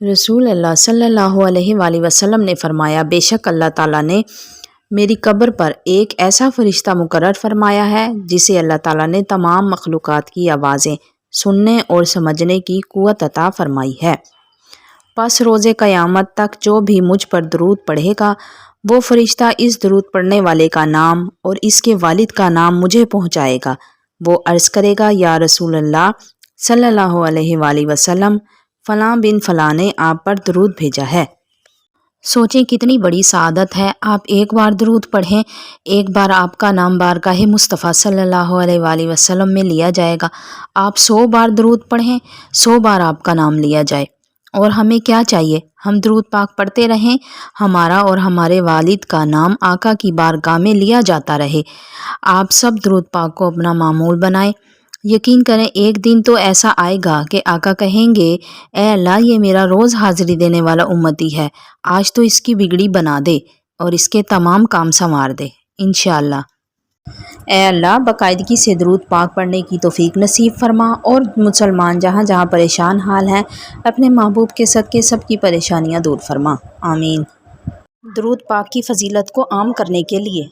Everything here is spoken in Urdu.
رسول اللہ صلی اللہ علیہ وآلہ وسلم نے فرمایا، بے شک اللہ تعالیٰ نے میری قبر پر ایک ایسا فرشتہ مقرر فرمایا ہے جسے اللہ تعالیٰ نے تمام مخلوقات کی آوازیں سننے اور سمجھنے کی قوت عطا فرمائی ہے۔ پس روز قیامت تک جو بھی مجھ پر درود پڑھے گا، وہ فرشتہ اس درود پڑھنے والے کا نام اور اس کے والد کا نام مجھے پہنچائے گا۔ وہ عرض کرے گا، یا رسول اللہ صلی اللہ علیہ وآلہ وسلم، فلاں بن فلاں نے آپ پر درود بھیجا ہے۔ سوچیں کتنی بڑی سعادت ہے، آپ ایک بار درود پڑھیں، ایک بار آپ کا نام بارگاہ مصطفیٰ صلی اللہ علیہ وآلہ وسلم میں لیا جائے گا۔ آپ 100 بار درود پڑھیں، 100 بار آپ کا نام لیا جائے۔ اور ہمیں کیا چاہیے؟ ہم درود پاک پڑھتے رہیں، ہمارا اور ہمارے والد کا نام آقا کی بارگاہ میں لیا جاتا رہے۔ آپ سب درود پاک کو اپنا معمول بنائیں۔ یقین کریں ایک دن تو ایسا آئے گا کہ آقا کہیں گے، اے اللہ، یہ میرا روز حاضری دینے والا امتی ہے، آج تو اس کی بگڑی بنا دے اور اس کے تمام کام سنوار دے انشاءاللہ۔ اے اللہ، باقاعدگی سے درود پاک پڑھنے کی توفیق نصیب فرما، اور مسلمان جہاں جہاں پریشان حال ہیں اپنے محبوب کے صدقے سب کی پریشانیاں دور فرما، آمین۔ درود پاک کی فضیلت کو عام کرنے کے لیے